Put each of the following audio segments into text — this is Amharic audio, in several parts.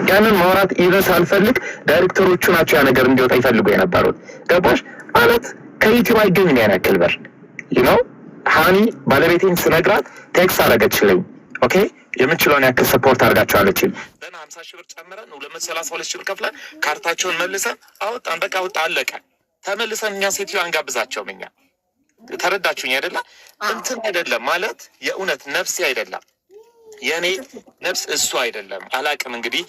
ያንን ማውራት ኢቨን ሳልፈልግ ዳይሬክተሮቹ ናቸው ያ ነገር እንዲወጣ ይፈልጉ የነበሩት። ገባሽ ማለት ከዩቲዩብ አይገኝም ያን ያክል ብር ነው። ሃኒ ባለቤቴን ስነግራት ቴክስት አደረገችልኝ። ኦኬ የምንችለውን ያክል ሰፖርት አድርጋቸዋለችኝ። በና 50 ሺህ ብር ጨምረን 232 ሺህ ብር ከፍለን ካርታቸውን መልሰን አወጣን። በቃ ወጣ አለቀ። ተመልሰን እኛ ሴትዮ አንጋብዛቸውም። እኛ ተረዳችሁኝ አይደለ? እንትን አይደለም ማለት የእውነት ነፍሴ አይደለም የኔ ነፍስ እሱ አይደለም። አላቅም እንግዲህ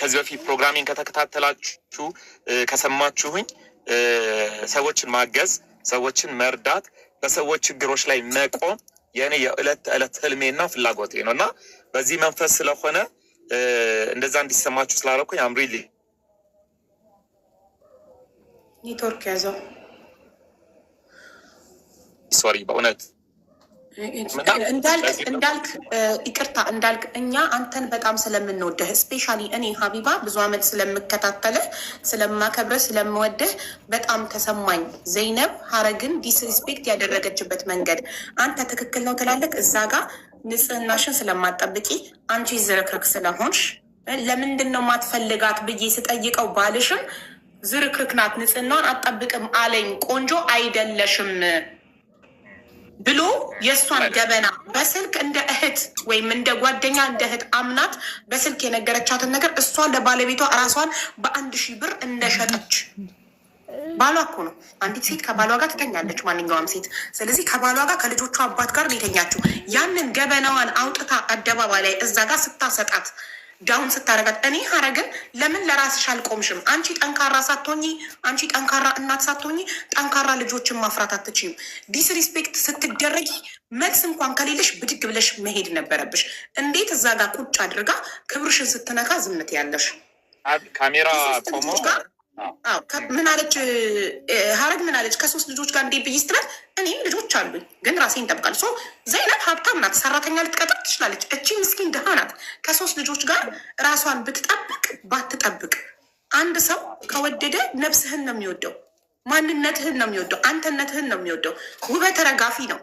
ከዚህ በፊት ፕሮግራሚንግ ከተከታተላችሁ ከሰማችሁኝ ሰዎችን ማገዝ፣ ሰዎችን መርዳት፣ በሰዎች ችግሮች ላይ መቆም የኔ የዕለት ተዕለት ህልሜና ፍላጎቴ ነው እና በዚህ መንፈስ ስለሆነ እንደዛ እንዲሰማችሁ ስላደረኩኝ አምሪሊ ኔትወርክ ያዘው ሶሪ በእውነት እንዳልክ ይቅርታ እንዳልክ እኛ አንተን በጣም ስለምንወደህ ስፔሻሊ እኔ ሀቢባ ብዙ አመት ስለምከታተልህ ስለማከብረህ ስለምወደህ በጣም ተሰማኝ። ዘይነብ ሀረግን ዲስሪስፔክት ያደረገችበት መንገድ አንተ ትክክል ነው ትላለህ። እዛ ጋር ንጽህናሽን ስለማጠብቂ አንቺ ዝርክርክ ስለሆንሽ ለምንድን ነው ማትፈልጋት ብዬ ስጠይቀው ባልሽም ዝርክርክ ናት ንጽህናዋን አጠብቅም አለኝ። ቆንጆ አይደለሽም ብሎ የእሷን ገበና በስልክ እንደ እህት ወይም እንደ ጓደኛ እንደ እህት አምናት በስልክ የነገረቻትን ነገር እሷን ለባለቤቷ እራሷን በ1000 ብር እንደሸጠች ባሏ እኮ ነው። አንዲት ሴት ከባሏ ጋር ትተኛለች፣ ማንኛውም ሴት። ስለዚህ ከባሏ ጋር ከልጆቿ አባት ጋር ነው የተኛችው። ያንን ገበናዋን አውጥታ አደባባይ ላይ እዛ ጋር ስታሰጣት ዳውን ስታረጋት እኔ ሀረግን ለምን ለራስሽ አልቆምሽም? አንቺ ጠንካራ ሳትሆኚ፣ አንቺ ጠንካራ እናት ሳትሆኚ ጠንካራ ልጆችን ማፍራት አትችይም። ዲስሪስፔክት ስትደረጊ መልስ እንኳን ከሌለሽ ብድግ ብለሽ መሄድ ነበረብሽ። እንዴት እዛ ጋር ቁጭ አድርጋ ክብርሽን ስትነካ ዝምት ያለሽ? ካሜራ ቆሞ ምን አለች ሀረግ? ምን አለች? ከ3 ልጆች ጋር እንዴ ብይ ስትላት እኔም ልጆች አሉኝ ግን ራሴን እንጠብቃል። ሶ ዘይነብ ሀብታም ናት፣ ሰራተኛ ልትቀጥር ትችላለች። እቺ ምስኪን ድሃ ናት። ከ3 ልጆች ጋር ራሷን ብትጠብቅ ባትጠብቅ፣ አንድ ሰው ከወደደ ነፍስህን ነው የሚወደው፣ ማንነትህን ነው የሚወደው፣ አንተነትህን ነው የሚወደው። ውበት ረጋፊ ነው።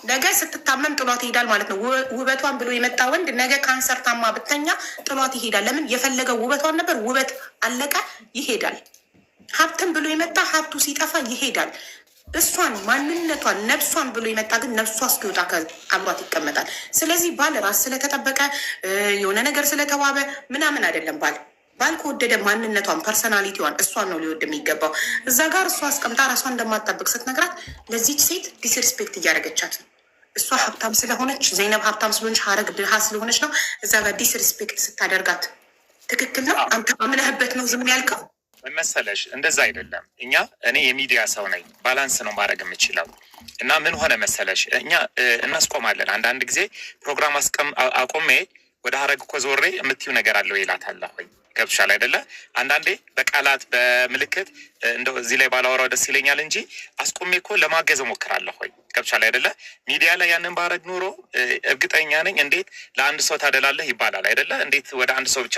ነገ ስትታመም ጥሏት ይሄዳል ማለት ነው። ውበቷን ብሎ የመጣ ወንድ ነገ ካንሰር ታማ ብተኛ ጥሏት ይሄዳል። ለምን? የፈለገው ውበቷን ነበር። ውበት አለቀ፣ ይሄዳል። ሀብትን ብሎ የመጣ ሀብቱ ሲጠፋ ይሄዳል። እሷን ማንነቷን ነፍሷን ብሎ የመጣ ግን ነፍሷ እስኪወጣ አብሯት ይቀመጣል። ስለዚህ ባል ራስ ስለተጠበቀ የሆነ ነገር ስለተዋበ ምናምን አይደለም። ባል ከወደደ ማንነቷን ፐርሰናሊቲዋን እሷን ነው ሊወድ የሚገባው። እዛ ጋር እሷ አስቀምጣ ራሷን እንደማትጠብቅ ስትነግራት ለዚች ሴት ዲስሪስፔክት እያደረገቻት ነው። እሷ ሀብታም ስለሆነች ዘይነብ ሀብታም ስለሆነች ሀረግ ድሃ ስለሆነች ነው እዛ ጋር ዲስሪስፔክት ስታደርጋት። ትክክል ነው። አንተ አምነህበት ነው ዝም ያልከው መሰለሽ? እንደዛ አይደለም። እኔ የሚዲያ ሰው ነኝ፣ ባላንስ ነው ማድረግ የምችለው። እና ምን ሆነ መሰለሽ እኛ እናስቆማለን። አንዳንድ ጊዜ ፕሮግራም አቆሜ ወደ ሀረግ እኮ ዞሬ የምትይው ነገር አለው ይላታለሁኝ። ገብቶሻል አይደለ? አንዳንዴ በቃላት በምልክት እንደው እዚህ ላይ ባላወራው ደስ ይለኛል እንጂ አስቆሜ እኮ ለማገዝ እሞክራለሁኝ። ገብቶሻል አይደለ? ሚዲያ ላይ ያንን ባረግ ኑሮ እርግጠኛ ነኝ እንዴት ለአንድ ሰው ታደላለህ ይባላል አይደለ? እንዴት ወደ አንድ ሰው ብቻ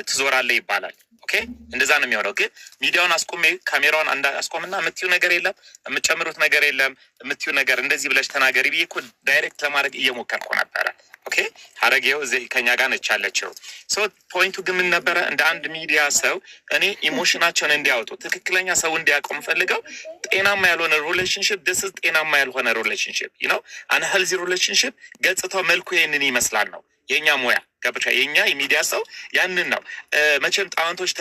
ትዞራለህ ይባላል። ኦኬ እንደዛ ነው የሚሆነው። ግን ሚዲያውን አስቆሜ ካሜራውን አስቆምና የምትይው ነገር የለም፣ የምትጨምሩት ነገር የለም፣ የምትይው ነገር እንደዚህ ብለሽ ተናገሪ ብዬ እኮ ዳይሬክት ለማድረግ እየሞከርኩ ነበረ። ኦኬ ሀረጌው እዚህ ከኛ ጋር ነች ያለችው። ሶ ፖይንቱ ግን ምን ነበረ? እንደ አንድ ሚዲያ ሰው እኔ ኢሞሽናቸውን እንዲያወጡ ትክክለኛ ሰው እንዲያውቁም ፈልገው ጤናማ ያልሆነ ሪሌሽንሽፕ ድስ ጤናማ ያልሆነ ሪሌሽንሽፕ ነው አንሄልዚ ሪሌሽንሽፕ ገጽታው መልኩ ይህንን ይመስላል ነው የኛ ሙያ። ገብቻ የኛ የሚዲያ ሰው ያንን ነው። መቼም ጣውንቶች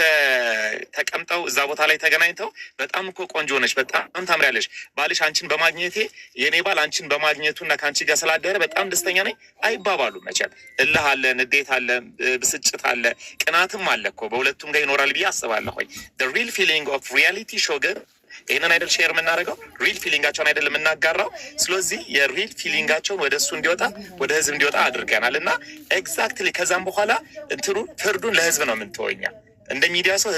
ተቀምጠው እዛ ቦታ ላይ ተገናኝተው በጣም እኮ ቆንጆ ነች፣ በጣም ታምሪያለሽ፣ ባልሽ አንቺን በማግኘቴ የኔ ባል አንቺን በማግኘቱና ከአንቺ ጋር ስላደረ በጣም ደስተኛ ነኝ አይባባሉ። መቼም እልህ አለ፣ ንዴት አለ፣ ብስጭት አለ፣ ቅናትም አለ እኮ በሁለቱም ጋር ይኖራል ብዬ አስባለሁ። the real feeling of reality show ግን ይህንን አይደል ሼር የምናደርገው፣ ሪል ፊሊንጋቸውን አይደል የምናጋራው። ስለዚህ የሪል ፊሊንጋቸውን ወደ እሱ እንዲወጣ ወደ ህዝብ እንዲወጣ አድርገናል። እና ኤግዛክትሊ ከዛም በኋላ ፍርዱን ለህዝብ ነው የምንተወኛ። እንደ ሚዲያ ሰው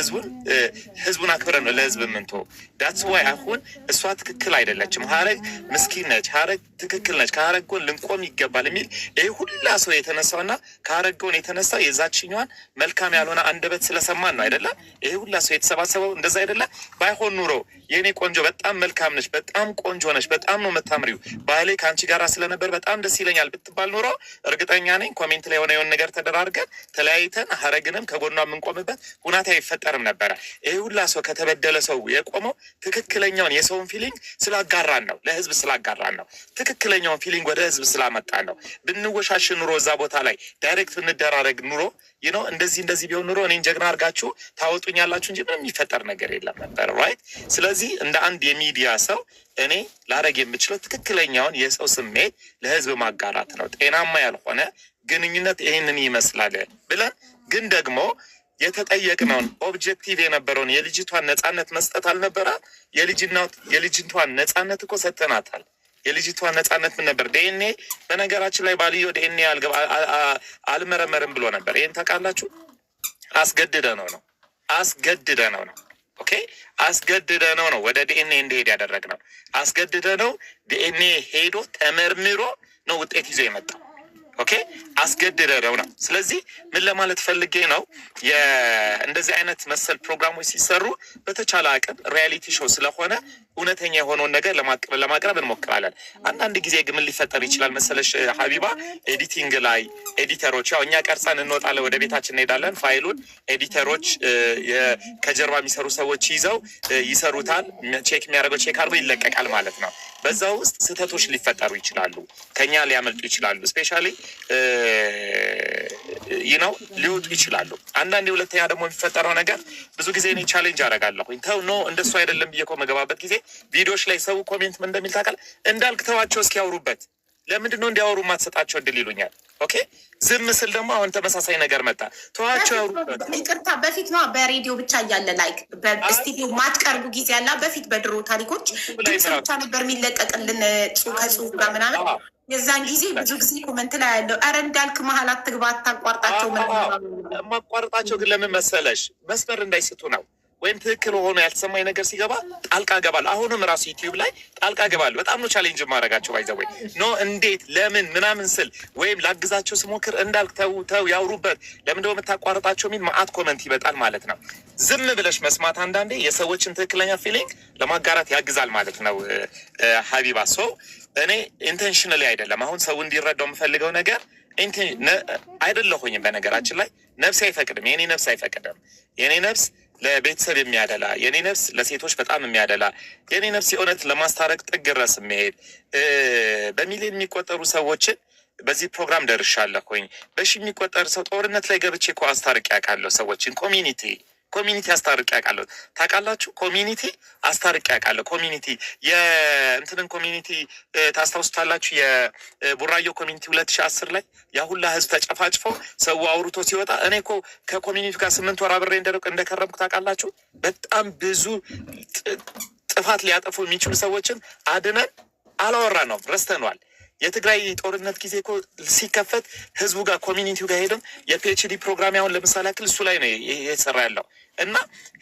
ህዝቡን አክብረን ነው ለህዝብ የምንተው። ዳትስ ዋይ አሁን እሷ ትክክል አይደለችም፣ ሀረግ ምስኪን ነች፣ ሀረግ ትክክል ነች፣ ከሀረግ ጎን ልንቆም ይገባል የሚል ይሄ ሁላ ሰው የተነሳውና ከሀረግ ጎን የተነሳው የዛችኛዋን መልካም ያልሆነ አንደበት ስለሰማን ነው አይደለ? ይሄ ሁላ ሰው የተሰባሰበው እንደዛ አይደለ? ባይሆን ኑሮ የኔ ቆንጆ በጣም መልካም ነች፣ በጣም ቆንጆ ነች፣ በጣም ነው የምታምሪው፣ ባህሌ ከአንቺ ጋር ስለነበር በጣም ደስ ይለኛል ብትባል ኑሮ እርግጠኛ ነኝ ኮሜንት ላይ የሆነ ነገር ተደራርገን ተለያይተን ሀረግንም ከጎኗ የምንቆምበት ሁናቴ አይፈጠርም ነበረ። ይሄ ሁላ ሰው ከተበደለ ሰው የቆመው ትክክለኛውን የሰውን ፊሊንግ ስላጋራን ነው፣ ለህዝብ ስላጋራን ነው፣ ትክክለኛውን ፊሊንግ ወደ ህዝብ ስላመጣን ነው። ብንወሻሽ ኑሮ እዛ ቦታ ላይ ዳይሬክት ብንደራረግ ኑሮ እንደዚህ ቢሆን ኑሮ እኔን ጀግና አድርጋችሁ ታወጡኛላችሁ እንጂ ምንም የሚፈጠር ነገር የለም ነበር። ራይት። ስለዚህ እንደ አንድ የሚዲያ ሰው እኔ ላረግ የምችለው ትክክለኛውን የሰው ስሜት ለህዝብ ማጋራት ነው። ጤናማ ያልሆነ ግንኙነት ይህንን ይመስላል ብለን ግን ደግሞ የተጠየቅነውን ኦብጀክቲቭ የነበረውን የልጅቷን ነጻነት መስጠት አልነበረ? የልጅቷን ነጻነት እኮ ሰጥተናታል። የልጅቷን ነጻነት ምን ነበር? ዲኤንኤ በነገራችን ላይ ባልየው ዲኤንኤ አልመረመርም ብሎ ነበር። ይህን ታውቃላችሁ? አስገድደ ነው ኦኬ፣ አስገድደ ነው ወደ ዲኤንኤ እንዲሄድ ያደረግነው። አስገድደ ነው ዲኤንኤ ሄዶ ተመርምሮ ነው ውጤት ይዞ የመጣው። ኦኬ፣ አስገድደው ነው። ስለዚህ ምን ለማለት ፈልጌ ነው፣ እንደዚህ አይነት መሰል ፕሮግራሞች ሲሰሩ በተቻለ አቅም ሪያሊቲ ሾው ስለሆነ እውነተኛ የሆነውን ነገር ለማቅረብ እንሞክራለን። አንዳንድ ጊዜ ግን ምን ሊፈጠር ይችላል መሰለሽ ሀቢባ፣ ኤዲቲንግ ላይ ኤዲተሮች ያው እኛ ቀርጸን እንወጣለን፣ ወደ ቤታችን እንሄዳለን። ፋይሉን ኤዲተሮች ከጀርባ የሚሰሩ ሰዎች ይዘው ይሰሩታል። ቼክ የሚያደርገው ቼክ አድርጎ ይለቀቃል ማለት ነው። በዛ ውስጥ ስህተቶች ሊፈጠሩ ይችላሉ፣ ከኛ ሊያመልጡ ይችላሉ። ስፔሻሊ ሊወጡ ይችላሉ። አንዳንዴ ሁለተኛ ደግሞ የሚፈጠረው ነገር ብዙ ጊዜ እኔ ቻሌንጅ አደርጋለሁኝ። ተው እንደሱ አይደለም ብዬ እኮ መገባበት ጊዜ ቪዲዮች ላይ ሰው ኮሜንት ምን እንደሚል ታውቃለህ? እንዳልክ ተዋቸው እስኪያወሩበት። ለምንድን ነው እንዲያወሩ ማትሰጣቸው እድል ይሉኛል። ኦኬ፣ ዝም ስል ደግሞ አሁን ተመሳሳይ ነገር መጣ። ተዋቸው ያወሩበት። ይቅርታ፣ በፊት ነው በሬዲዮ ብቻ እያለ ላይክ በስቱዲዮ ማትቀርቡ ጊዜ ያለ በፊት በድሮ ታሪኮች ድምፅ ብቻ ነበር የሚለቀቅልን ከጽሁፍ ጋር ምናምን። የዛን ጊዜ ብዙ ጊዜ ኮመንት ላይ ያለው አረ እንዳልክ መሀል አትግባ፣ አታቋርጣቸው። ማቋርጣቸው ግን ለምን መሰለሽ? መስመር እንዳይስቱ ነው። ወይም ትክክል ሆኖ ያልተሰማኝ ነገር ሲገባ ጣልቃ ገባለሁ። አሁንም ራሱ ዩቲዩብ ላይ ጣልቃ ገባለሁ። በጣም ነው ቻሌንጅ ማድረጋቸው። ባይዘወይ እንዴት ለምን ምናምን ስል ወይም ላግዛቸው ስሞክር እንዳልክ ተው ያውሩበት፣ ለምን ደግሞ የምታቋርጣቸው የሚል ማአት ኮመንት ይበጣል ማለት ነው። ዝም ብለሽ መስማት አንዳንዴ የሰዎችን ትክክለኛ ፊሊንግ ለማጋራት ያግዛል ማለት ነው። ሀቢባ ሰው እኔ ኢንቴንሽናሊ አይደለም አሁን ሰው እንዲረዳው የምፈልገው ነገር አይደለሁኝም። በነገራችን ላይ ነፍስ አይፈቅድም፣ የኔ ነፍስ አይፈቅድም። የኔ ነፍስ ለቤተሰብ የሚያደላ፣ የኔ ነፍስ ለሴቶች በጣም የሚያደላ፣ የኔ ነፍስ የእውነት ለማስታረቅ ጥግ ድረስ የሚሄድ በሚሊዮን የሚቆጠሩ ሰዎችን በዚህ ፕሮግራም ደርሻለሁኝ። በሺ የሚቆጠር ሰው ጦርነት ላይ ገብቼ እኮ አስታርቅ ያውቃለሁ። ሰዎችን ኮሚኒቲ አስታርቅ ያውቃለሁ። ታውቃላችሁ? ኮሚኒቲ አስታርቅ ያውቃለሁ። ኮሚኒቲ የእንትንን ኮሚኒቲ ታስታውሱታላችሁ? የቡራዮ ኮሚኒቲ 2010 ላይ ያ ሁላ ህዝብ ተጨፋጭፎ ሰው አውርቶ ሲወጣ እኔ እኮ ከኮሚኒቲ ጋር 8 ወር አብሬ እንደከረምኩ ታውቃላችሁ? በጣም ብዙ ጥፋት ሊያጠፉ የሚችሉ ሰዎችን አድነን አላወራ ነው፣ ረስተነዋል። የትግራይ ጦርነት ጊዜ እኮ ሲከፈት ህዝቡ ጋር ኮሚኒቲው ጋር ሄደን የፒኤችዲ ፕሮግራም ያሁን ለምሳሌ ያክል እሱ ላይ ነው የተሰራ ያለው እና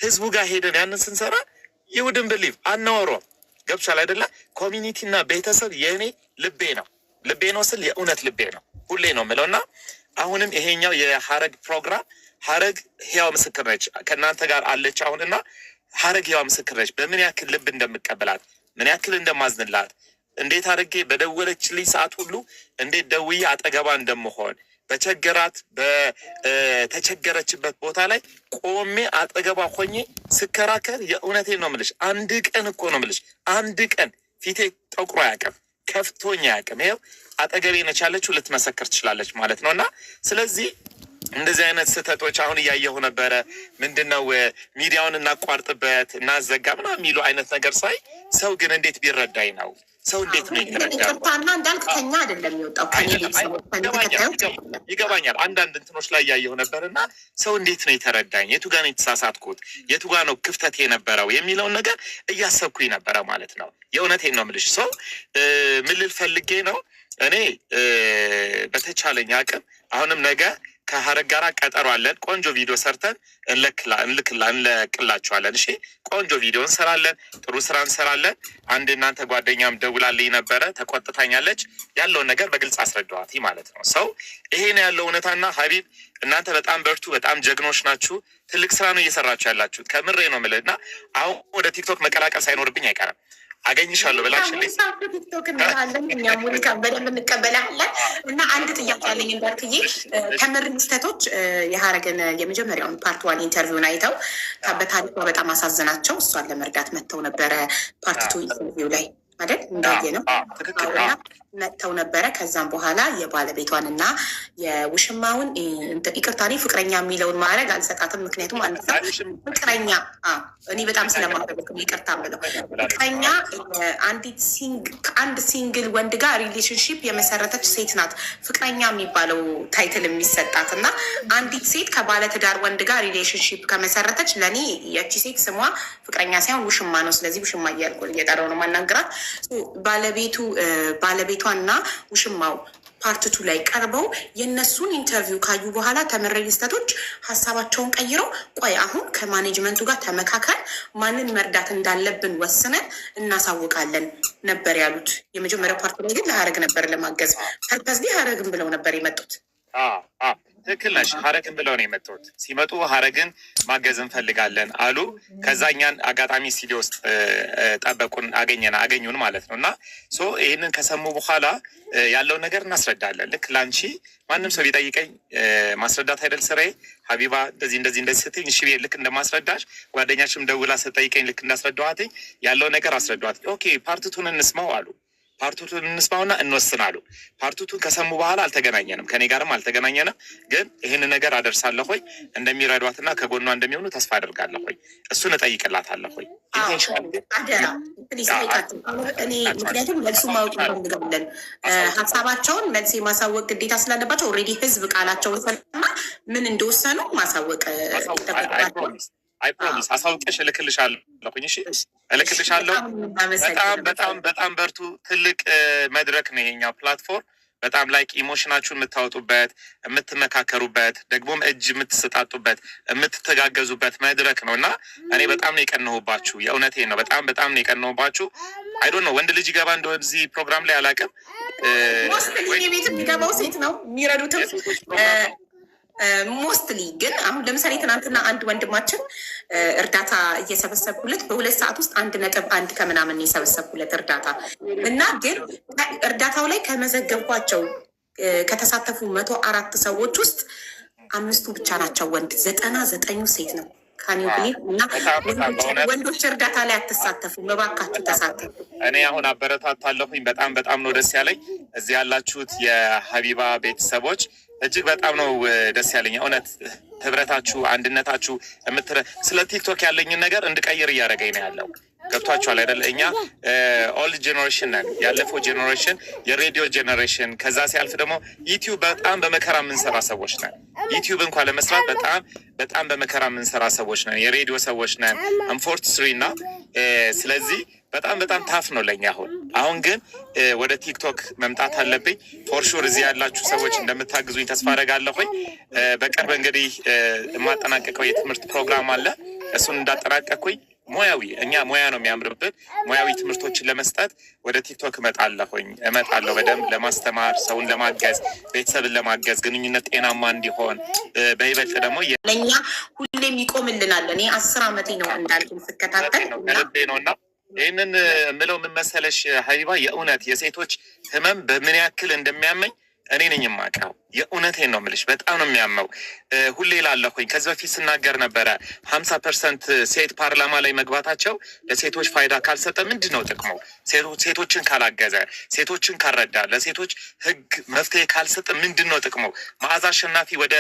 ህዝቡ ጋር ሄደን ያንን ስንሰራ ይውድን ብሊቭ አናወራም። ገብቻል አይደለ? ኮሚኒቲና ቤተሰብ የእኔ ልቤ ነው ስል የእውነት ልቤ ነው፣ ሁሌ ነው የምለው። እና አሁንም ይሄኛው የሀረግ ፕሮግራም ሀረግ ህያው ምስክር ነች፣ ከእናንተ ጋር አለች አሁንና ሀረግ ህያው ምስክር ነች። በምን ያክል ልብ እንደምቀበላት፣ ምን ያክል እንደማዝንላት፣ እንዴት አድርጌ በደወለችልኝ ሰዓት ሁሉ እንዴት ደውዬ አጠገባ እንደምሆን፣ በቸገራት በተቸገረችበት ቦታ ላይ ቆሜ አጠገባ ሆኜ ስከራከር የእውነቴን ነው የምልሽ። አንድ ቀን እኮ ነው የምልሽ፣ አንድ ቀን ፊቴ ጠቁሮ አያውቅም፣ ከፍቶኝ አያውቅም። ይኸው አጠገቤ ነች ያለችው፣ ልትመሰክር ትችላለች ማለት ነው። እና ስለዚህ እንደዚህ አይነት ስህተቶች አሁን እያየሁ ነበረ። ምንድነው ሚዲያውን እናቋርጥበት እናዘጋ ምናምን የሚሉ አይነት ነገር ሳይ ሰው ግን እንዴት ቢረዳኝ ነው? ሰው እንዴት ነው ይረዳል? እንዳልክ ከኛ አይደለም የሚወጣው ይገባኛል። አንዳንድ እንትኖች ላይ እያየሁ ነበር እና ሰው እንዴት ነው የተረዳኝ፣ የቱ ጋር ነው የተሳሳትኩት፣ የቱ ጋር ነው ክፍተት የነበረው የሚለውን ነገር እያሰብኩኝ ነበረ ማለት ነው። የእውነቴን ነው የምልሽ። ሰው ምን ልል ፈልጌ ነው እኔ በተቻለኝ አቅም አሁንም ነገ ከሀረግ ጋራ ቀጠሮ አለን። ቆንጆ ቪዲዮ ሰርተን እንልክላችኋለን። እሺ ቆንጆ ቪዲዮ እንሰራለን። ጥሩ ስራ እንሰራለን። አንድ እናንተ ጓደኛም ደውላልኝ ነበረ፣ ተቆጥታኛለች። ያለውን ነገር በግልጽ አስረዳኋት ማለት ነው። ሰው ይሄ ነው ያለው እውነታና ሀቢብ እናንተ በጣም በርቱ፣ በጣም ጀግኖች ናችሁ። ትልቅ ስራ ነው እየሰራችሁ ያላችሁ። ከምሬ ነው የምልህ እና አሁን ወደ ቲክቶክ መቀላቀል ሳይኖርብኝ አይቀርም። አገኝሻለሁ ብላሽልኝ ቲክቶክ እንላለን እኛም ሙኒካን በደንብ እንቀበላለን። እና አንድ ጥያቄ ያለኝ እንዳልክዬ ተምር ሚስተቶች የሀረግን የመጀመሪያውን ፓርት ዋን ኢንተርቪውን አይተው በታሪኳ በጣም አሳዘናቸው። እሷን ለመርዳት መጥተው ነበረ ፓርት ቱ ኢንተርቪው ላይ አይደል እንዳየ ነው መጥተው ነበረ። ከዛም በኋላ የባለቤቷን እና የውሽማውን ይቅርታ፣ እኔ ፍቅረኛ የሚለውን ማድረግ አልሰጣትም። ምክንያቱም አንድ ሰው ፍቅረኛ እኔ በጣም ስለማደበቅ ይቅርታ ብለው ፍቅረኛ ከአንድ ሲንግል ወንድ ጋር ሪሌሽንሽፕ የመሰረተች ሴት ናት ፍቅረኛ የሚባለው ታይትል የሚሰጣት እና አንዲት ሴት ከባለትዳር ወንድ ጋር ሪሌሽንሽፕ ከመሰረተች ለእኔ ያቺ ሴት ስሟ ፍቅረኛ ሳይሆን ውሽማ ነው። ስለዚህ ውሽማ እያልኩ እየጠራው ነው ማናገራት። ባለቤቷ እና ውሽማው ፓርትቱ ላይ ቀርበው የእነሱን ኢንተርቪው ካዩ በኋላ ተምር ሪልስቴቶች ሀሳባቸውን ቀይረው ቆይ አሁን ከማኔጅመንቱ ጋር ተመካከል ማንን መርዳት እንዳለብን ወስነን እናሳውቃለን ነበር ያሉት። የመጀመሪያው ፓርት ላይ ግን ለሀረግ ነበር ለማገዝ ፐርፐዝ ሀረግን ብለው ነበር የመጡት። ትክክል ነሽ። ሀረግን ብለው ነው የመጡት። ሲመጡ ሀረግን ማገዝ እንፈልጋለን አሉ። ከዛ እኛን አጋጣሚ ስቱዲዮ ውስጥ ጠበቁን፣ አገኙን ማለት ነው። እና ይህንን ከሰሙ በኋላ ያለውን ነገር እናስረዳለን። ልክ ለአንቺ ማንም ሰው ቢጠይቀኝ ማስረዳት አይደል ስራዬ፣ ሀቢባ እንደዚህ ስትይኝ እሺ ልክ እንደማስረዳሽ ጓደኛችም ደውላ ስትጠይቀኝ ልክ እንዳስረዳኋትኝ ያለውን ነገር አስረዳኋት። ኦኬ ፓርትቱን እንስማው አሉ። ፓርቱቱን እንስማውና እንወስናሉ። ፓርቱቱን ከሰሙ በኋላ አልተገናኘንም፣ ከኔ ጋርም አልተገናኘንም። ግን ይህን ነገር አደርሳለሁ ሆይ እንደሚረዷትና ከጎኗ እንደሚሆኑ ተስፋ አደርጋለሁ ሆይ እሱን እጠይቅላታለሁ ሆይ ምክንያቱም መልሱ ማወቅ እንፈልጋለን። ሀሳባቸውን መልስ የማሳወቅ ግዴታ ስላለባቸው ኦልሬዲ ህዝብ ቃላቸውን ሰማ ምን እንደወሰኑ ማሳወቅ አይ ፕሮሚስ አሳውቀሽ እልክልሻለሁኝ። እሺ እልክልሻለሁ። በጣም በርቱ። ትልቅ መድረክ ነው ይሄኛው ፕላትፎርም። በጣም ላይክ ኢሞሽናችሁን የምታወጡበት፣ የምትመካከሩበት፣ ደግሞም እጅ የምትሰጣጡበት፣ የምትተጋገዙበት መድረክ ነው እና እኔ በጣም ነው የቀነሁባችሁ። የእውነቴን ነው። በጣም ነው የቀነሁባችሁ። አይ ዶንት ኖ ወንድ ልጅ ገባ እንደሆነ እዚህ ፕሮግራም ላይ አላውቅም። ቤት የሚገባው ሴት ነው የሚረዱትም ሞስትሊ። ግን አሁን ለምሳሌ ትናንትና አንድ ወንድማችን እርዳታ እየሰበሰብኩለት በ2 ሰዓት ውስጥ 1.1 ከምናምን የሰበሰብኩለት እርዳታ እና ግን እርዳታው ላይ ከመዘገብኳቸው ከተሳተፉ 104 ሰዎች ውስጥ 5 ብቻ ናቸው ወንድ፣ 99 ሴት ነው። ካኒው ብሊቭ እና ወንዶች እርዳታ ላይ አትሳተፉ፣ መባካችሁ ተሳተፉ። እኔ አሁን አበረታታለሁኝ። በጣም ነው ደስ ያለኝ። እዚህ ያላችሁት የሀቢባ ቤተሰቦች እጅግ በጣም ነው ደስ ያለኝ። እውነት ህብረታችሁ፣ አንድነታችሁ ስለ ቲክቶክ ያለኝን ነገር እንድቀይር እያደረገኝ ነው ያለው። ገብቷችኋል አይደለ? እኛ ኦልድ ጄኔሬሽን ነን፣ ያለፈው ጄኔሬሽን፣ የሬዲዮ ጄኔሬሽን። ከዛ ሲያልፍ ደግሞ ዩቲዩብ በጣም በመከራ የምንሰራ ሰዎች ነን። ዩቲዩብ እንኳን ለመስራት በጣም በመከራ የምንሰራ ሰዎች ነን፣ የሬዲዮ ሰዎች ነን። አምፎርት ስሪ እና ስለዚህ በጣም ታፍ ነው ለኛ። አሁን ግን ወደ ቲክቶክ መምጣት አለብኝ። ፎርሹር እዚህ ያላችሁ ሰዎች እንደምታግዙኝ ተስፋ አደርጋለሁኝ። በቅርብ እንግዲህ የማጠናቀቀው የትምህርት ፕሮግራም አለ። እሱን እንዳጠናቀቅኩኝ እኛ ሙያ ነው የሚያምርብን። ሙያዊ ትምህርቶችን ለመስጠት ወደ ቲክቶክ እመጣለሁ በደንብ ለማስተማር፣ ሰውን ለማገዝ፣ ቤተሰብን ለማገዝ፣ ግንኙነት ጤናማ እንዲሆን በይበልጥ ደግሞ ለእኛ ሁሌም ይቆምልናል። እኔ 10 ዓመቴ ነው እንዳልኩ ስከታተል ከልቤ ነው እና ይህንን የምለው ምን መሰለሽ ሀቢባ፣ የእውነት የሴቶች ህመም በምን ያክል እንደሚያመኝ እኔ ነኝ የማውቀው። የእውነቴን ነው የምልሽ፣ በጣም ነው የሚያመው። ሁሌ ላለሁኝ ከዚህ በፊት ስናገር ነበረ 50% ሴት ፓርላማ ላይ መግባታቸው ለሴቶች ፋይዳ ካልሰጠ ምንድን ነው ጥቅሙ? ሴቶችን ካላገዘ፣ ሴቶችን ካልረዳ፣ ለሴቶች ህግ መፍትሄ ካልሰጠ ምንድን ነው ጥቅሙ? መዓዛ አሸናፊ ወደ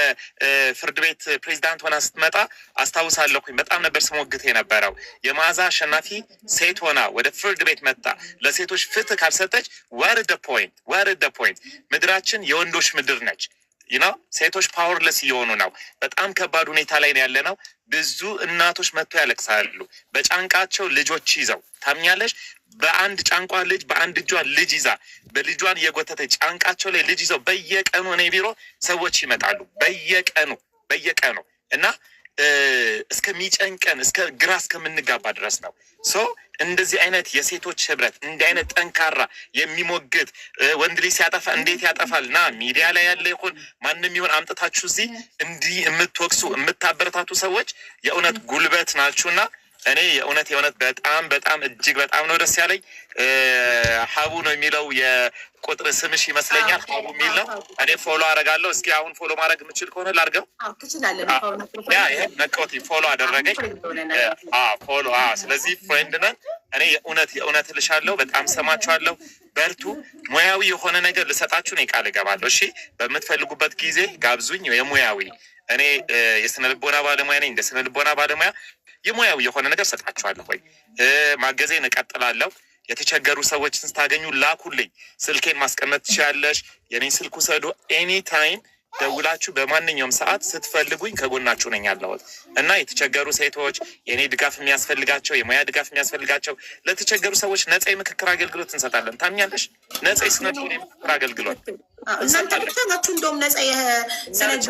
ፍርድ ቤት ፕሬዚዳንት ሆና ስትመጣ አስታውሳለሁኝ። በጣም ነበር ስሞግት የነበረው። የመዓዛ አሸናፊ ሴት ሆና ወደ ፍርድ ቤት መጣ ለሴቶች ፍትህ ካልሰጠች ዋት ኢዝ ዘ ፖይንት? ምድራችን የወንዶች ምድር ነች። ሴቶች ፓወርለስ እየሆኑ ነው። በጣም ከባድ ሁኔታ ላይ ነው ያለ ነው። ብዙ እናቶች መጥቶ ያለቅሳሉ በጫንቃቸው ልጆች ይዘው። ታምኛለሽ? በአንድ ጫንቋ ልጅ በአንድ እጇ ልጅ ይዛ በልጇን የጎተተ ጫንቃቸው ላይ ልጅ ይዘው በየቀኑ እኔ ቢሮ ሰዎች ይመጣሉ። በየቀኑ እና እስከሚጨንቀን እስከ ግራ እስከምንጋባ ድረስ ነው። እንደዚህ አይነት የሴቶች ህብረት እንዲህ አይነት ጠንካራ የሚሞግት ወንድ ልጅ ሲያጠፋ እንዴት ያጠፋል ና ሚዲያ ላይ ያለ ይሁን ማንም ይሁን አምጥታችሁ እዚህ እንዲህ የምትወቅሱ የምታበረታቱ ሰዎች የእውነት ጉልበት ናችሁና እኔ የእውነት በጣም እጅግ በጣም ነው ደስ ያለኝ። ሀቡ ነው የሚለው የቁጥር ስምሽ ይመስለኛል። ሀቡ የሚል ነው። እኔ ፎሎ አደርጋለሁ። እስኪ አሁን ፎሎ ማድረግ የምችል ከሆነ ላድርገው። ይሄ ነቀውት ፎሎ አደረገኝ። ፎሎ ስለዚህ ፍሬንድ ነን። እኔ የእውነት ልሻለሁ። በጣም ሰማችኋለሁ። በርቱ። ሙያዊ የሆነ ነገር ልሰጣችሁ እኔ ቃል እገባለሁ። እሺ፣ በምትፈልጉበት ጊዜ ጋብዙኝ። የሙያዊ እኔ የስነ ልቦና ባለሙያ ነኝ። እንደ ስነ ልቦና ባለሙያ የሙያዊ የሆነ ነገር ሰጣችኋለሁ። ወይ ማገዜን እቀጥላለሁ። የተቸገሩ ሰዎችን ስታገኙ ላኩልኝ። ስልኬን ማስቀመጥ ትችያለሽ። የኔን ስልክ ውሰዱ። ኤኒ ታይም ደውላችሁ በማንኛውም ሰዓት ስትፈልጉኝ ከጎናችሁ ነኝ ያለሁት እና የተቸገሩ ሴቶች የኔ ድጋፍ የሚያስፈልጋቸው የሙያ ድጋፍ የሚያስፈልጋቸው ለተቸገሩ ሰዎች ነጻ የምክክር አገልግሎት እንሰጣለን። ታምኛለሽ? ነጻ የስነድ የምክክር አገልግሎት እናንተ ብቻ ናችሁ እንደውም ነጻ የሰነድ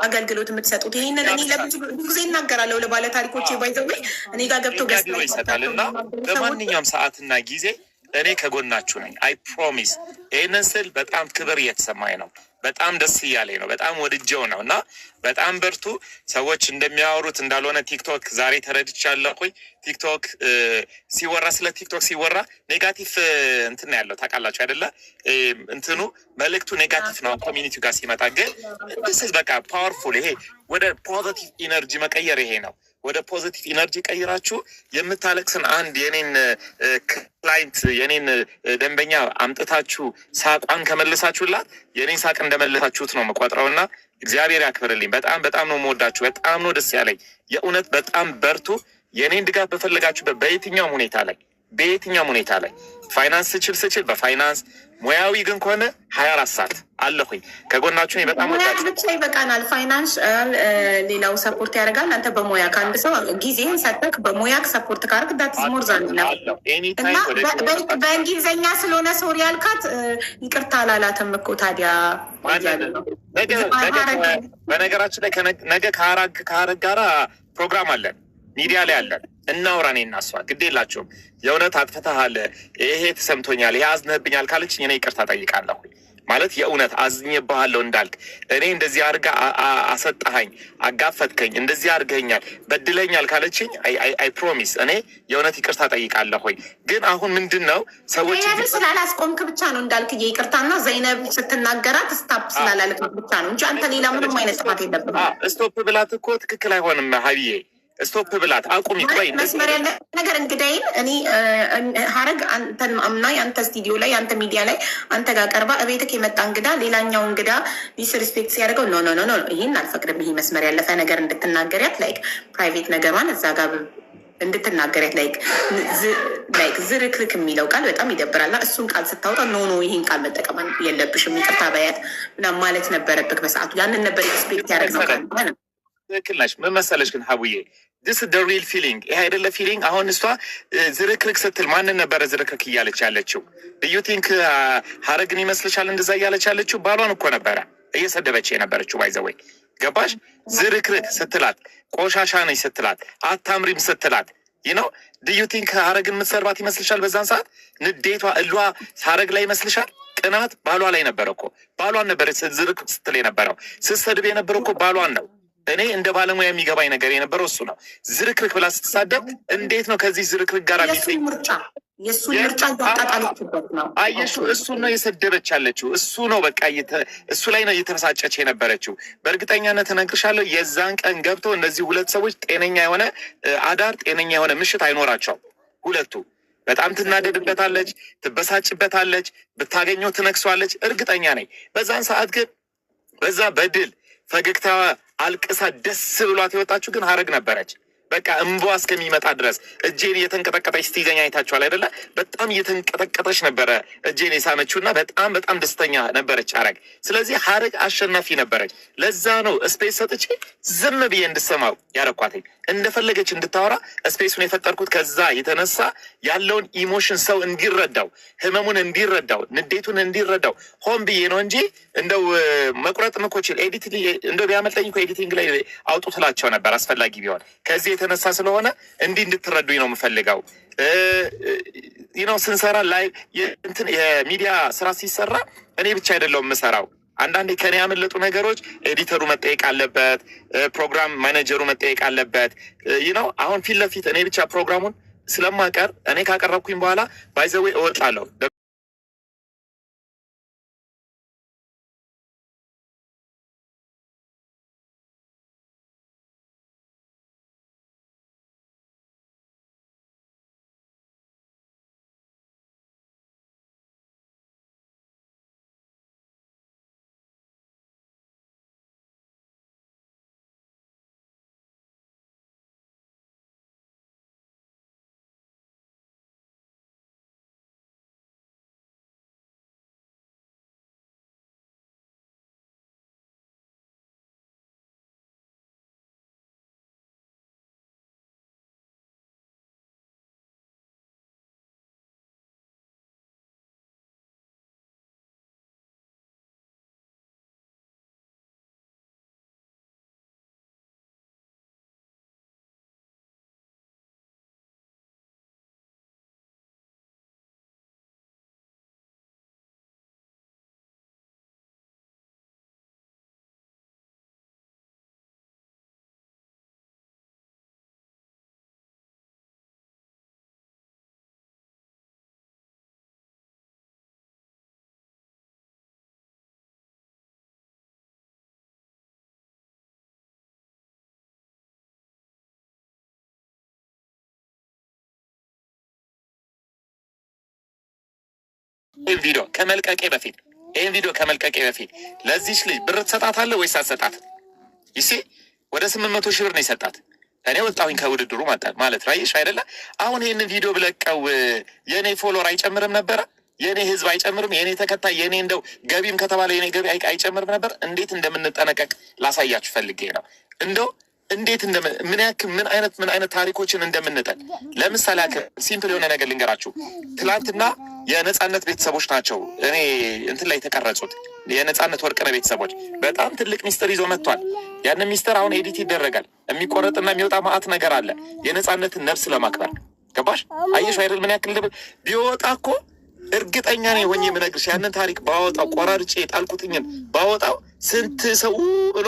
አገልግሎት የምትሰጡት። ይህንን እኔ ለብዙ ጊዜ እናገራለሁ ለባለ ታሪኮች ባይዘዌ እኔ ጋር ገብቶ ገዝቶ ይሰጣል እና በማንኛውም ሰዓትና ጊዜ እኔ ከጎናችሁ ነኝ። አይ ፕሮሚስ። ይህንን ስል በጣም ክብር እየተሰማኝ ነው። በጣም ደስ እያለኝ ነው። በጣም ወድጀው ነው እና በጣም በርቱ። ሰዎች እንደሚያወሩት እንዳልሆነ ቲክቶክ ዛሬ ተረድቻለሁኝ። ቲክቶክ ሲወራ ስለ ቲክቶክ ሲወራ ኔጋቲቭ እንትን ያለው ታውቃላችሁ አይደለ? እንትኑ መልእክቱ ኔጋቲቭ ነው ኮሚኒቲው ጋር ሲመጣ፣ ግን በቃ ፓወርፉል። ይሄ ወደ ፖዚቲቭ ኢነርጂ መቀየር ይሄ ነው። ወደ ፖዚቲቭ ኢነርጂ ቀይራችሁ የምታለቅስን አንድ የኔን ክላይንት የኔን ደንበኛ አምጥታችሁ ሳቋን ከመለሳችሁላት የኔን ሳቅ እንደመለሳችሁት ነው መቆጥረውና እግዚአብሔር ያክብርልኝ። በጣም ነው የምወዳችሁ። በጣም ነው ደስ ያለኝ። የእውነት በጣም በርቱ። የኔን ድጋፍ በፈለጋችሁበት በየትኛውም ሁኔታ ላይ ፋይናንስ ስችል በፋይናንስ ሙያዊ ግን ከሆነ 24 ሰዓት አለሁኝ ከጎናችሁ ነኝ። በጣም ወዳችሁ ብቻ ይበቃናል። ፋይናንስ ሌላው ሰፖርት ያደርጋል። አንተ በሙያ ከአንድ ሰው ጊዜህን ሰጠክ በሙያ ሰፖርት ካርግ ዳትስ ሞር ዛን ነው እና በእንግሊዝኛ ስለሆነ ሶሪ ያልካት ይቅርታ አላላትም እኮ ታዲያ። በነገራችን ላይ ነገ ከሀረግ ጋራ ፕሮግራም አለን፣ ሚዲያ ላይ አለን። እናውራ። እኔ እና እሷ ግድ የላቸውም። የእውነት አጥፍተሃል፣ ይሄ ተሰምቶኛል፣ ይሄ አዝነህብኛል ካለችኝ እኔ ይቅርታ ጠይቃለሁ። ማለት የእውነት አዝኜብሃለሁ እንዳልክ እኔ እንደዚህ አድርጋ አሰጣኸኝ፣ አጋፈጥከኝ፣ እንደዚህ አድርገኛል፣ በድለኛል ካለችኝ አይ ፕሮሚስ እኔ የእውነት ይቅርታ ጠይቃለሁ። ግን አሁን ምንድን ነው ሰዎች ስላላስቆምክ ብቻ ነው እንዳልክ ይቅርታና ዘይነብ ስትናገራት ስታፕ ስላላለክ ብቻ ነው እንጂ አንተ ሌላ ምንም አይነት ጥፋት የለብህም። ስቶፕ ብላት እኮ ትክክል አይሆንም ሀቢዬ። ስቶፕ ብላት አቁሚ። ቆይ መስመር ያለ ነገር እንግዳይን እኔ ሀረግ አንተን አምና የአንተ ስቱዲዮ ላይ የአንተ ሚዲያ ላይ አንተ ጋር ቀርባ እቤትክ የመጣ እንግዳ ሌላኛው እንግዳ ዲስሪስፔክት ሲያደርገው ኖ ይህን አልፈቅድም፣ ይሄ መስመር ያለፈ ነገር እንድትናገሪያት ላይክ ፕራይቬት ነገሯን እዛ ጋር እንድትናገሪያት ላይክ ዝርክርክ የሚለው ቃል በጣም ይደብራልና እሱን ቃል ስታወጣ ኖ ይህን ቃል መጠቀም የለብሽም ይቅርታ በያት ምናምን ማለት ነበረብክ በሰዓቱ። ያንን ነበር ኤክስፔክት ያደረግነው ቃል። ትክክል ነሽ። ምን መሰለሽ ግን ሀቡዬ ዲስ ደ ሪል ፊሊንግ ይሄ አይደለ ፊሊንግ። አሁን እሷ ዝርክርክ ስትል ማንን ነበረ ዝርክርክ እያለች ያለችው? ዩ ቲንክ ሀረግን ይመስልሻል እንደዛ እያለች ያለችው? ባሏን እኮ ነበረ እየሰደበች የነበረችው። ባይዘወይ ገባሽ? ዝርክርክ ስትላት፣ ቆሻሻ ነች ስትላት፣ አታምሪም ስትላት ነው ዩ ቲንክ ሀረግን የምትሰርባት ይመስልሻል? በዛን ሰዓት ንዴቷ እሏ ሀረግ ላይ ይመስልሻል? ቅናት ባሏ ላይ ነበረ እኮ። ባሏን ነበረ ዝርክርክ ስትል የነበረው። ስትሰድብ የነበረው እኮ ባሏን ነው። እኔ እንደ ባለሙያ የሚገባኝ ነገር የነበረው እሱ ነው። ዝርክርክ ብላ ስትሳደብ እንዴት ነው ከዚህ ዝርክርክ ጋር የእሱን ምርጫ እያጣጣለችበት ነው። አየሹ እሱን ነው የሰደበች ያለችው። እሱ ነው በቃ እሱ ላይ ነው እየተበሳጨች የነበረችው። በእርግጠኛነት እነግርሻለሁ የዛን ቀን ገብቶ እነዚህ ሁለት ሰዎች ጤነኛ የሆነ አዳር ጤነኛ የሆነ ምሽት አይኖራቸውም። ሁለቱ በጣም ትናደድበታለች፣ ትበሳጭበታለች፣ ብታገኘው ትነክሷለች። እርግጠኛ ነኝ። በዛን ሰዓት ግን በዛ በድል ፈገግታዋ አልቅሳ ደስ ብሏት የወጣችሁ ግን ሀረግ ነበረች። በቃ እንቧ እስከሚመጣ ድረስ እጄን እየተንቀጠቀጠች ስትይዘኝ አይታችኋል አይደለ? በጣም እየተንቀጠቀጠች ነበረ እጄን የሳመችው እና በጣም ደስተኛ ነበረች ሐረግ። ስለዚህ ሐረግ አሸናፊ ነበረች። ለዛ ነው ስፔስ ሰጥቼ ዝም ብዬ እንድሰማው ያረኳትኝ፣ እንደፈለገች እንድታወራ ስፔሱን የፈጠርኩት። ከዛ የተነሳ ያለውን ኢሞሽን ሰው እንዲረዳው፣ ህመሙን እንዲረዳው፣ ንዴቱን እንዲረዳው ሆን ብዬ ነው እንጂ እንደው መቁረጥም እኮ ችል እንደው ቢያመልጠኝ እኮ ኤዲቲንግ ላይ አውጡ ትላቸው ነበር አስፈላጊ ቢሆን። ከዚህ የተነሳ ስለሆነ እንዲህ እንድትረዱኝ ነው የምፈልገው። ስንሰራ ላይ የሚዲያ ስራ ሲሰራ እኔ ብቻ አይደለሁም የምሰራው። አንዳንዴ ከኔ ያመለጡ ነገሮች ኤዲተሩ መጠየቅ አለበት፣ ፕሮግራም ማኔጀሩ መጠየቅ አለበት። አሁን ፊት ለፊት እኔ ብቻ ፕሮግራሙን ስለማቀር እኔ ካቀረብኩኝ በኋላ ባይዘዌ እወጣለሁ። ይህን ቪዲዮ ከመልቀቄ በፊት ለዚች ልጅ ብር ትሰጣታለህ ወይስ አትሰጣትም? ይሲ ወደ 800 ሺህ ብር ነው የሰጣት። እኔ ወጣሁኝ ከውድድሩ ማለት ራይሽ አይደለ? አሁን ይህንን ቪዲዮ ብለቀው የእኔ ፎሎወር አይጨምርም ነበረ? የእኔ ህዝብ አይጨምርም? የእኔ ተከታይ የእኔ እንደው ገቢም ከተባለ የእኔ ገቢ አይጨምርም ነበር? እንዴት እንደምንጠነቀቅ ላሳያችሁ ፈልጌ ነው። እንደው እንዴት ምን አይነት ታሪኮችን እንደምንጠል ለምሳሌ ያክል ሲምፕል የሆነ ነገር ልንገራችሁ። ትላንትና የነጻነት ቤተሰቦች ናቸው እኔ እንትን ላይ የተቀረጹት የነጻነት ወርቅነህ ቤተሰቦች በጣም ትልቅ ሚስጥር ይዞ መጥቷል። ያንን ሚስጥር አሁን ኤዲት ይደረጋል። የሚቆረጥና የሚወጣ ማአት ነገር አለ። የነጻነትን ነፍስ ለማክበር ገባሽ? አየሽ አይደል? ምን ያክል ቢወጣ እኮ እርግጠኛ ነኝ ሆኜ የምነግርሽ ያንን ታሪክ ባወጣው ቆራርጬ የጣልኩትኝን ባወጣው ስንት ሰው ብሎ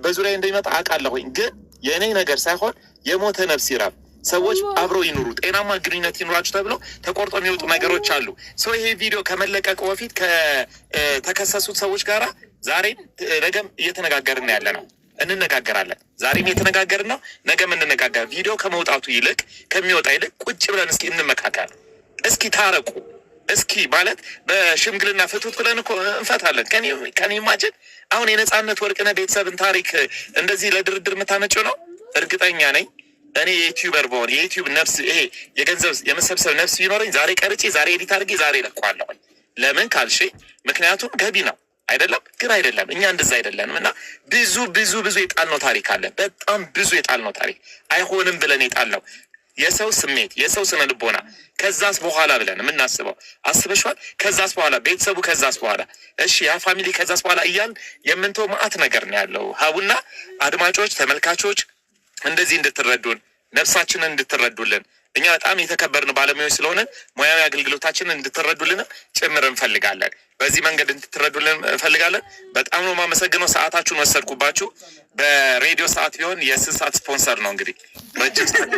በዙሪያ እንደሚመጣ አውቃለሁኝ። ግን የእኔ ነገር ሳይሆን የሞተ ነፍስ ይራብ፣ ሰዎች አብረው ይኑሩ፣ ጤናማ ግንኙነት ይኑራችሁ ተብለው ተቆርጦ የሚወጡ ነገሮች አሉ። ሰው ይሄ ቪዲዮ ከመለቀቁ በፊት ከተከሰሱት ሰዎች ጋራ ዛሬም ነገም እየተነጋገርን ያለ ነው። እንነጋገራለን። ዛሬም እየተነጋገርን ነው፣ ነገም እንነጋገር። ቪዲዮ ከመውጣቱ ይልቅ ከሚወጣ ይልቅ ቁጭ ብለን እስኪ እንመካከር፣ እስኪ ታረቁ፣ እስኪ ማለት በሽምግልና ፍቱት ብለን እኮ እንፈታለን። ከኔ ማጀት አሁን የነጻነት ወርቅነህ ቤተሰብን ታሪክ እንደዚህ ለድርድር የምታመጪው ነው። እርግጠኛ ነኝ እኔ የዩቲዩበር በሆን የዩቲዩብ ነፍስ ይሄ የገንዘብ የመሰብሰብ ነፍስ ቢኖረኝ ዛሬ ቀርጬ ዛሬ ኤዲት አድርጌ ዛሬ ለቋለሁ። ለምን ካልሽ ምክንያቱም ገቢ ነው አይደለም? ግን አይደለም፣ እኛ እንደዛ አይደለንም። እና ብዙ የጣልነው ታሪክ አለ። በጣም ብዙ የጣልነው ታሪክ አይሆንም ብለን የጣልነው የሰው ስሜት የሰው ስነ ልቦና ከዛስ በኋላ ብለን የምናስበው አስበሽዋል። ከዛስ በኋላ ቤተሰቡ ከዛስ በኋላ እሺ ያ ፋሚሊ ከዛስ በኋላ እያልን የምንተው ማአት ነገር ነው ያለው። ሀቡና አድማጮች ተመልካቾች እንደዚህ እንድትረዱን ነፍሳችንን እንድትረዱልን እኛ በጣም የተከበርን ባለሙያዎች ስለሆነ ሙያዊ አገልግሎታችንን እንድትረዱልንም ጭምር እንፈልጋለን። በዚህ መንገድ እንድትረዱልን እንፈልጋለን። በጣም ነው የማመሰግነው። ሰዓታችሁን ወሰድኩባችሁ። በሬዲዮ ሰዓት ቢሆን የ6 ሰዓት ስፖንሰር ነው እንግዲህ ረጅም ሰዓት።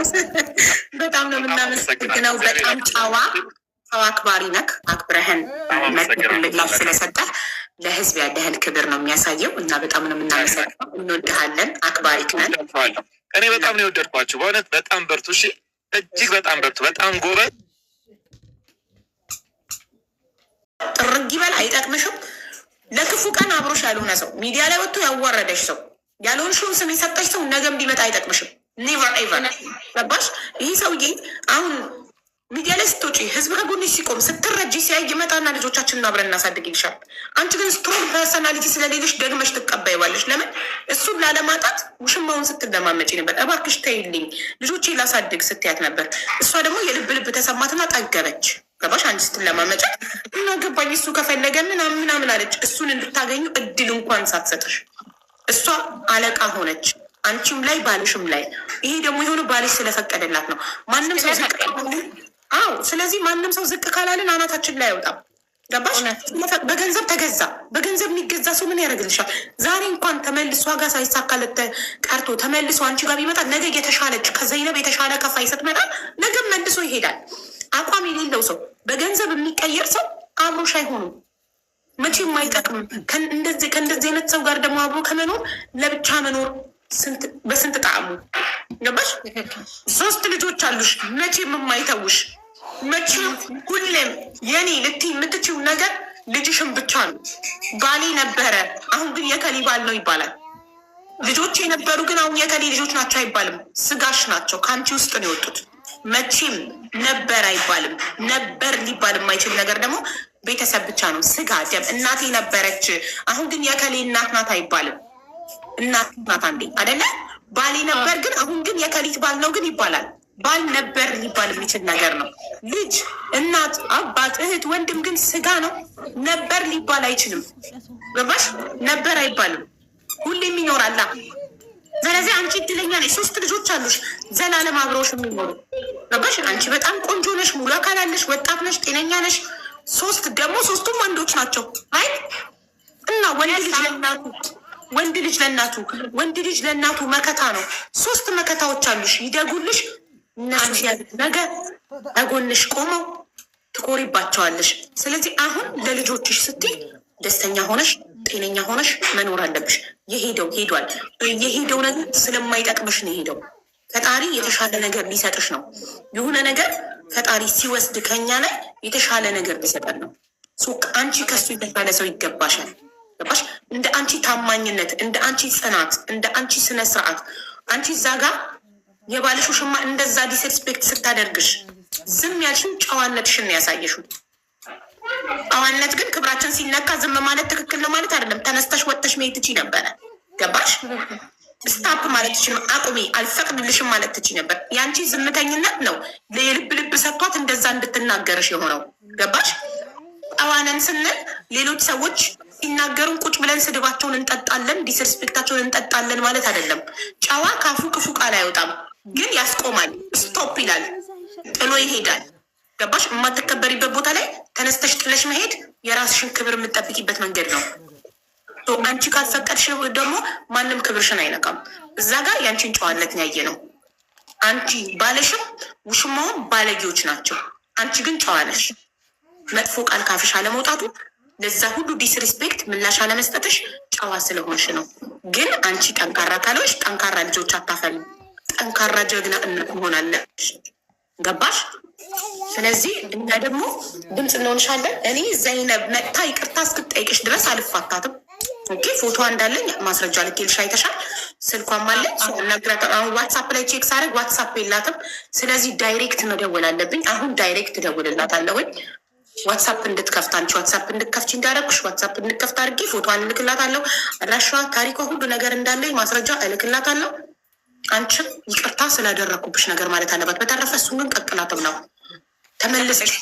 በጣም ነው የምናመሰግነው። በጣም ሰው አክባሪ ነክ አክብረህን ምላሽ ስለሰጠህ ለህዝብ ያለህን ክብር ነው የሚያሳየው እና በጣም ነው የምናመሰግነው። እንወድሃለን። አክባሪክ ነን። እኔ በጣም ነው የወደድኳችሁ በእውነት። በጣም በርቱ። እሺ እጅግ በጣም በርቱ። በጣም ጎበዝ። ጥርግ ይበል አይጠቅምሽም። ለክፉ ቀን አብሮሽ ያልሆነ ሰው ሚዲያ ላይ ወጥቶ ያዋረደሽ ሰው ያልሆንሽውን ስም የሰጠሽ ሰው ነገም ቢመጣ አይጠቅምሽም። ኔቨር ኤቨር ገባሽ? ይህ ሰውዬ አሁን ሚዲያ ላይ ስትወጪ ህዝብ ከጎንሽ ሲቆም ስትረጂ ሲያይ ይመጣና ልጆቻችንን አብረን እናሳድግ ይልሻል። አንቺ ግን ስትሮንግ ፐርሰናሊቲ ስለሌለሽ ደግመሽ ትቀበይዋለሽ። ለምን? እሱን ላለማጣት ውሽማውን ስትለማመጪ ነበር። እባክሽ ተይልኝ ልጆቼ ላሳድግ ስትያት ነበር። እሷ ደግሞ የልብ ልብ ተሰማትና ጠገበች። ገባሽ? አንቺ ስትለማመጫት እና ገባኝ እሱ ከፈለገ ምናምን አለች። እሱን እንድታገኙ እድል እንኳን ሳትሰጥሽ እሷ አለቃ ሆነች፣ አንቺም ላይ ባልሽም ላይ። ይሄ ደግሞ የሆነ ባልሽ ስለፈቀደላት ነው። ማንም ሰው ዝቅ አዎ። ስለዚህ ማንም ሰው ዝቅ ካላልን አናታችን ላይ አይወጣም። ገባሽ? በገንዘብ ተገዛ። በገንዘብ የሚገዛ ሰው ምን ያደርግልሻል? ዛሬ እንኳን ተመልሶ ጋር ሳይሳካለት ቀርቶ ተመልሶ አንቺ ጋር ቢመጣ ነገ የተሻለች ከዘይነብ የተሻለ ከፋይ ስትመጣ ነገም መልሶ ይሄዳል። አቋም የሌለው ሰው በገንዘብ የሚቀየር ሰው አብሮሽ አይሆኑም፣ መቼም አይጠቅምም። ከእንደዚህ አይነት ሰው ጋር ደግሞ አብሮ ከመኖር ለብቻ መኖር በስንት ጣዕሙ። ገባሽ? 3 ልጆች አሉሽ፣ መቼም የማይተውሽ መቼም ሁሌም የኔ ልትይ የምትችው ነገር ልጅሽን ብቻ ነው። ባሌ ነበረ አሁን ግን የከሌ ባል ነው ይባላል። ልጆች የነበሩ ግን አሁን የከሌ ልጆች ናቸው አይባልም። ስጋሽ ናቸው፣ ከአንቺ ውስጥ ነው የወጡት። መቼም ነበር አይባልም። ነበር ሊባል የማይችል ነገር ደግሞ ቤተሰብ ብቻ ነው፣ ስጋ ደም። እናቴ ነበረች አሁን ግን የከሌ እናት ናት አይባልም። እናት ናት አንዴ አደለ? ባሌ ነበር ግን አሁን ግን የከሊት ባል ነው ግን ይባላል። ባል ነበር ሊባል የሚችል ነገር ነው። ልጅ፣ እናት፣ አባት፣ እህት፣ ወንድም ግን ስጋ ነው። ነበር ሊባል አይችልም። ገባሽ? ነበር አይባልም፣ ሁሌም ይኖራላ። ስለዚህ አንቺ እድለኛ ነሽ። 3 ልጆች አሉሽ ዘላለም አብረውሽ የሚኖሩ። ገባሽ? አንቺ በጣም ቆንጆ ነሽ፣ ሙሉ አካል አለሽ፣ ወጣት ነሽ፣ ጤነኛ ነሽ። 3 ደግሞ 3ቱም ወንዶች ናቸው። አይ እና ወንድ ልጅ ለእናቱ መከታ ነው። 3 መከታዎች አሉሽ፣ ይደጉልሽ። እነሱ ሲያድግ ነገ በጎንሽ ቆመው ትኮሪባቸዋለሽ። ስለዚህ አሁን ለልጆችሽ ስትይ ደስተኛ ሆነሽ ጤነኛ ሆነሽ መኖር አለብሽ። የሄደው ሄዷል። የሄደው ነገር ስለማይጠቅምሽ ነው የሄደው። ፈጣሪ የተሻለ ነገር ሊሰጥሽ ነው። የሆነ ነገር ፈጣሪ ሲወስድ ከኛ ላይ የተሻለ ነገር ሊሰጠን ነው። አንቺ ከሱ የተሻለ ሰው ይገባሻል። ገባሽ? እንደ አንቺ ታማኝነት፣ እንደ አንቺ ጽናት፣ እንደ አንቺ ስነ ስርዓት አንቺ እዛ ጋ የባልሽ ውሽማ እንደዛ ዲስሪስፔክት ስታደርግሽ ዝም ያልሽው ጨዋነትሽን ያሳየሽው። ጨዋነት ግን ክብራችን ሲነካ ዝም ማለት ትክክል ነው ማለት አይደለም። ተነስተሽ ወጥተሽ መሄድ ትችይ ነበረ። ገባሽ? ስታፕ ማለት ትችይ፣ አቁሚ አልፈቅድልሽም ማለት ትችይ ነበር። የአንቺ ዝምተኝነት ነው የልብ ልብ ሰጥቷት እንደዛ እንድትናገርሽ የሆነው። ገባሽ? ጨዋነን ስንል ሌሎች ሰዎች ሲናገሩን ቁጭ ብለን ስድባቸውን እንጠጣለን፣ ዲስሪስፔክታቸውን እንጠጣለን ማለት አይደለም። ጨዋ ካፉ ክፉ ቃል አይወጣም፣ ግን ያስቆማል። ስቶፕ ይላል፣ ጥሎ ይሄዳል። ገባሽ? የማትከበሪበት ቦታ ላይ ተነስተሽ ጥለሽ መሄድ የራስሽን ክብር የምጠብቂበት መንገድ ነው። አንቺ ካልፈቀድሽ ደግሞ ማንም ክብርሽን አይነካም። እዛ ጋር የአንቺን ጨዋነት ያየ ነው። አንቺ ባለሽም ውሽማውን ባለጌዎች ናቸው። አንቺ ግን ጨዋ ነሽ። መጥፎ ቃል ካፍሽ አለመውጣቱ፣ ለዛ ሁሉ ዲስሪስፔክት ምላሽ አለመስጠትሽ ጨዋ ስለሆንሽ ነው። ግን አንቺ ጠንካራ ካልሆንሽ ጠንካራ ልጆች አታፈልም። ጠንካራ ጀግና እናት መሆናለሽ። ገባሽ? ስለዚህ እኛ ደግሞ ድምፅ እንሆንሻለን። እኔ ዘይነብ መጥታ ይቅርታ እስክትጠይቅሽ ድረስ አልፋታትም። ኦኬ፣ ፎቶ እንዳለኝ ማስረጃ ልኬልሽ አይተሻል። ስልኳም አለኝ። አሁን ዋትሳፕ ላይ ቼክ ሳደርግ ዋትሳፕ የላትም። ስለዚህ ዳይሬክት መደወል አለብኝ። አሁን ዳይሬክት እደውልላታለሁኝ። ዋትሳፕ እንድትከፍት አንቺ ዋትሳፕ እንድትከፍች እንዳደረግኩሽ ዋትሳፕ እንድትከፍት አድርጌ ፎቶዋን እልክላታለሁ። አድራሻዋ፣ ታሪኳ፣ ሁሉ ነገር እንዳለኝ ማስረጃ እልክላታለሁ። አንቺም ይቅርታ ስላደረግኩብሽ ነገር ማለት አለባት። በተረፈ እሱን ግን ቀቅላትም ነው ተመልሰሽ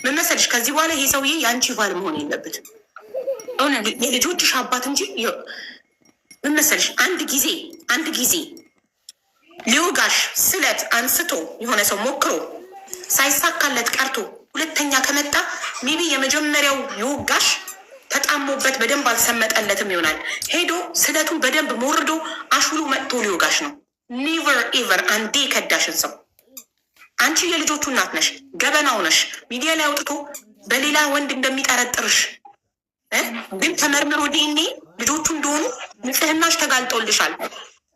ምን መሰለሽ፣ ከዚህ በኋላ ይሄ ሰውዬ የአንቺ ባል መሆን የለበትም። የልጆችሽ አባት እንጂ ምን መሰለሽ፣ አንድ ጊዜ ሊወጋሽ ስለት አንስቶ የሆነ ሰው ሞክሮ ሳይሳካለት ቀርቶ ሁለተኛ ከመጣ ሜቢ የመጀመሪያው የወጋሽ ተጣሞበት በደንብ አልሰመጠለትም ይሆናል። ሄዶ ስለቱን በደንብ ሞርዶ አሹሉ መጥቶ ሊወጋሽ ነው። ኔቨር ኤቨር አንዴ ከዳሽን ሰው አንቺ የልጆቹ እናት ነሽ፣ ገበናው ነሽ። ሚዲያ ላይ አውጥቶ በሌላ ወንድ እንደሚጠረጥርሽ ግን ተመርምሮ ዲኤንኤ ልጆቹ እንደሆኑ ንጽህናሽ ተጋልጦልሻል።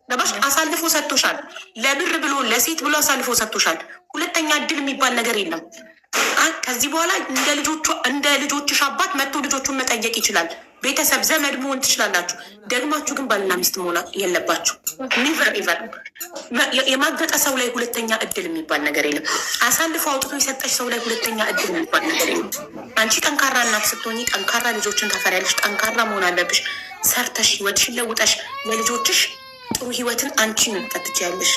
ገባሽ? አሳልፎ ሰጥቶሻል። ለብር ብሎ ለሴት ብሎ አሳልፎ ሰጥቶሻል። ሁለተኛ እድል የሚባል ነገር የለም። ከዚህ በኋላ እንደ ልጆችሽ አባት መጥቶ ልጆቹን መጠየቅ ይችላል። ቤተሰብ ዘመድ መሆን ትችላላችሁ። ደግማችሁ ግን ባልና ሚስት መሆን የለባችሁ። ኒቨር ኤቨር። የማገጠ ሰው ላይ ሁለተኛ እድል የሚባል ነገር የለም። አሳልፎ አውጥቶ የሰጠች ሰው ላይ ሁለተኛ እድል የሚባል ነገር የለም። አንቺ ጠንካራ እናት ስትሆኚ ጠንካራ ልጆችን ታፈሪያለሽ። ጠንካራ መሆን አለብሽ። ሰርተሽ ህይወትሽን ለውጠሽ ለልጆችሽ ጥሩ ህይወትን አንቺን ትከትችያለሽ።